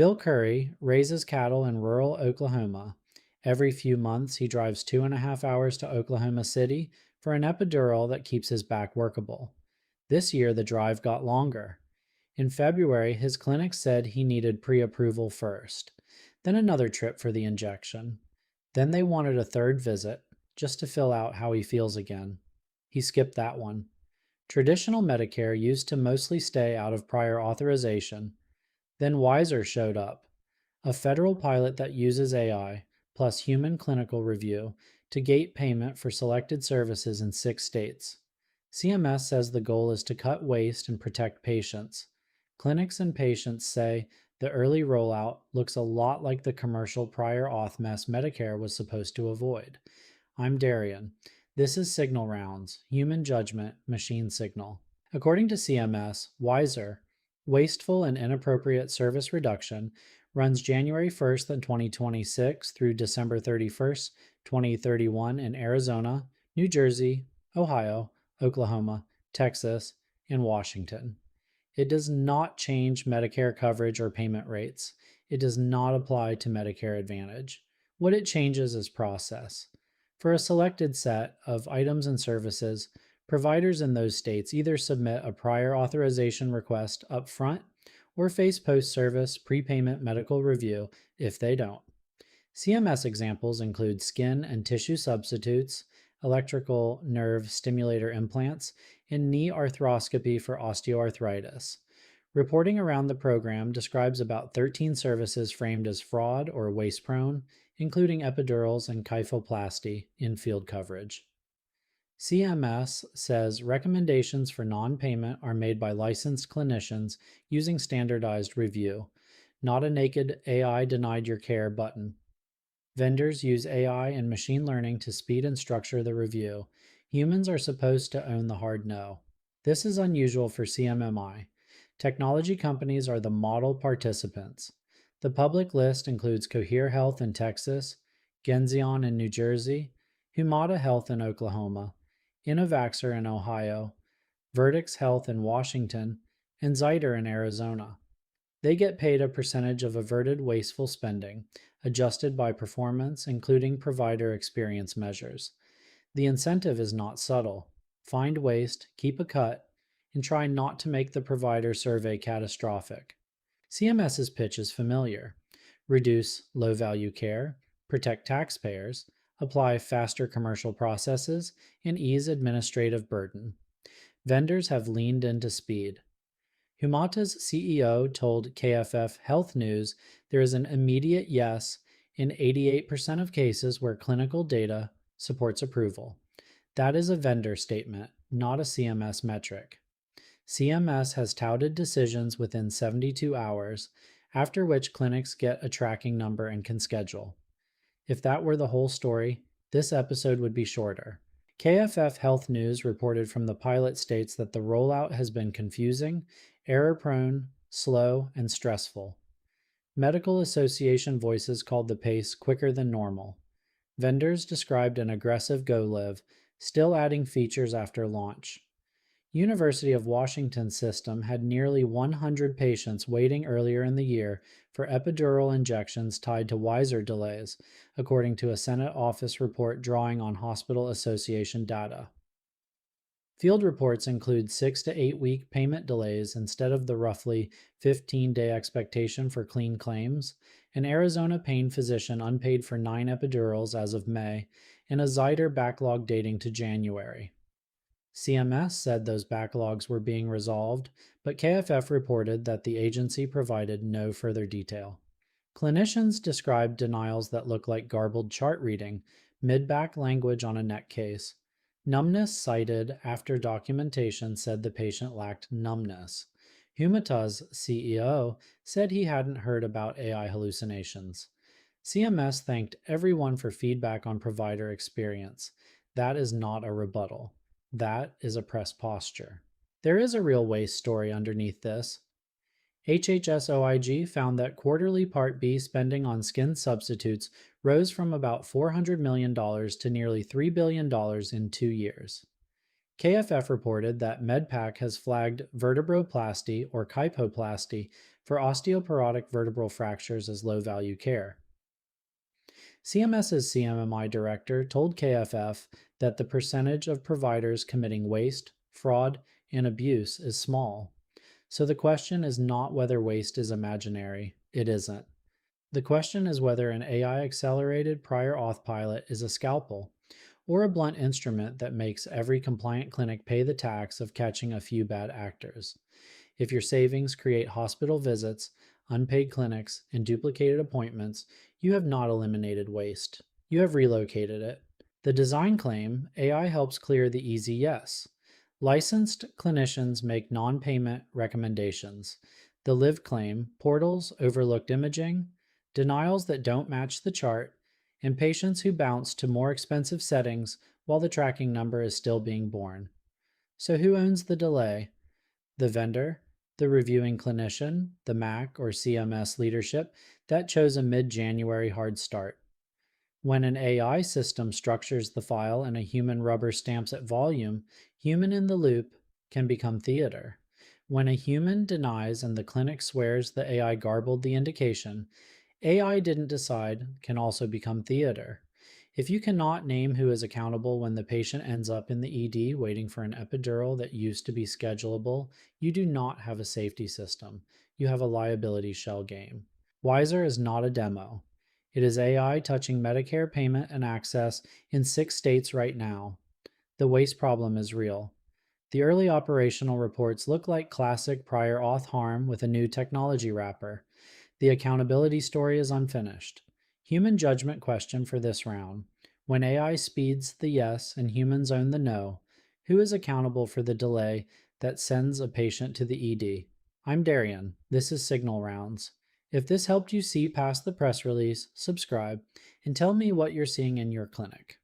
Bill Curry raises cattle in rural Oklahoma. Every few months, he drives 2.5 hours to Oklahoma City for an epidural that keeps his back workable. This year, the drive got longer. In February, his clinic said he needed pre approval first, then another trip for the injection. Then they wanted a third visit, just to fill out how he feels again. He skipped that one. Traditional Medicare used to mostly stay out of prior authorization. Then Wiser showed up, a federal pilot that uses AI plus human clinical review to gate payment for selected services in 6 states. CMS says the goal is to cut waste and protect patients. Clinics and patients say the early rollout looks a lot like the commercial prior auth mess Medicare was supposed to avoid. I'm Darian. This is Signal Rounds, Human Judgment, Machine Signal. According to CMS, Wiser, Wasteful and Inappropriate Service Reduction, runs January 1st, 2026 through December 31st, 2031 in Arizona, New Jersey, Ohio, Oklahoma, Texas, and Washington. It does not change Medicare coverage or payment rates. It does not apply to Medicare Advantage. What it changes is process. For a selected set of items and services, providers in those states either submit a prior authorization request up front or face post-service prepayment medical review if they don't. CMS examples include skin and tissue substitutes, electrical nerve stimulator implants, and knee arthroscopy for osteoarthritis. Reporting around the program describes about 13 services framed as fraud or waste-prone, including epidurals and kyphoplasty in field coverage. CMS says recommendations for non-payment are made by licensed clinicians using standardized review, not a naked AI denied your care button. Vendors use AI and machine learning to speed and structure the review. Humans are supposed to own the hard no. This is unusual for CMMI. Technology companies are the model participants. The public list includes Cohere Health in Texas, Genzion in New Jersey, Humata Health in Oklahoma, Innovaxer in Ohio, Verdix Health in Washington, and Zyder in Arizona. They get paid a percentage of averted wasteful spending, adjusted by performance, including provider experience measures. The incentive is not subtle. Find waste, keep a cut, and try not to make the provider survey catastrophic. CMS's pitch is familiar. Reduce low-value care, protect taxpayers, apply faster commercial processes, and ease administrative burden. Vendors have leaned into speed. Humata's CEO told KFF Health News there is an immediate yes in 88% of cases where clinical data supports approval. That is a vendor statement, not a CMS metric. CMS has touted decisions within 72 hours, after which clinics get a tracking number and can schedule. If that were the whole story, this episode would be shorter. KFF Health News reported from the pilot states that the rollout has been confusing, error-prone, slow, and stressful. Medical Association voices called the pace quicker than normal. Vendors described an aggressive go-live, still adding features after launch. University of Washington system had nearly 100 patients waiting earlier in the year for epidural injections tied to Wiser delays, according to a Senate office report drawing on Hospital Association data. Field reports include 6 to 8 week payment delays instead of the roughly 15-day expectation for clean claims, an Arizona pain physician unpaid for 9 epidurals as of May, and a Zyder backlog dating to January. CMS said those backlogs were being resolved, but KFF reported that the agency provided no further detail. Clinicians described denials that look like garbled chart reading, mid-back language on a neck case. Numbness cited after documentation said the patient lacked numbness. Humata's CEO said he hadn't heard about AI hallucinations. CMS thanked everyone for feedback on provider experience. That is not a rebuttal. That is a press posture. There is a real waste story underneath this. HHS-OIG found that quarterly Part B spending on skin substitutes rose from about $400 million to nearly $3 billion in 2 years. KFF reported that MedPAC has flagged vertebroplasty or kyphoplasty for osteoporotic vertebral fractures as low value care. CMS's CMMI director told KFF that the percentage of providers committing waste, fraud, and abuse is small. So the question is not whether waste is imaginary. It isn't. The question is whether an AI accelerated prior auth pilot is a scalpel or a blunt instrument that makes every compliant clinic pay the tax of catching a few bad actors. If your savings create hospital visits, unpaid clinics, and duplicated appointments, you have not eliminated waste. You have relocated it. The design claim: AI helps clear the easy yes. Licensed clinicians make non payment recommendations. The live claim: portals, overlooked imaging, denials that don't match the chart, and patients who bounce to more expensive settings while the tracking number is still being born. So, who owns the delay? The vendor, the reviewing clinician, the MAC or CMS leadership that chose a mid January hard start. When an AI system structures the file and a human rubber stamps at volume, human in the loop can become theater. When a human denies and the clinic swears the AI garbled the indication, AI didn't decide can also become theater. If you cannot name who is accountable when the patient ends up in the ED waiting for an epidural that used to be schedulable, you do not have a safety system. You have a liability shell game. Wiser is not a demo. It is AI touching Medicare payment and access in 6 states right now. The waste problem is real. The early operational reports look like classic prior auth harm with a new technology wrapper. The accountability story is unfinished. Human judgment question for this round. When AI speeds the yes and humans own the no, who is accountable for the delay that sends a patient to the ED? I'm Darian. This is Signal Rounds. If this helped you see past the press release, subscribe and tell me what you're seeing in your clinic.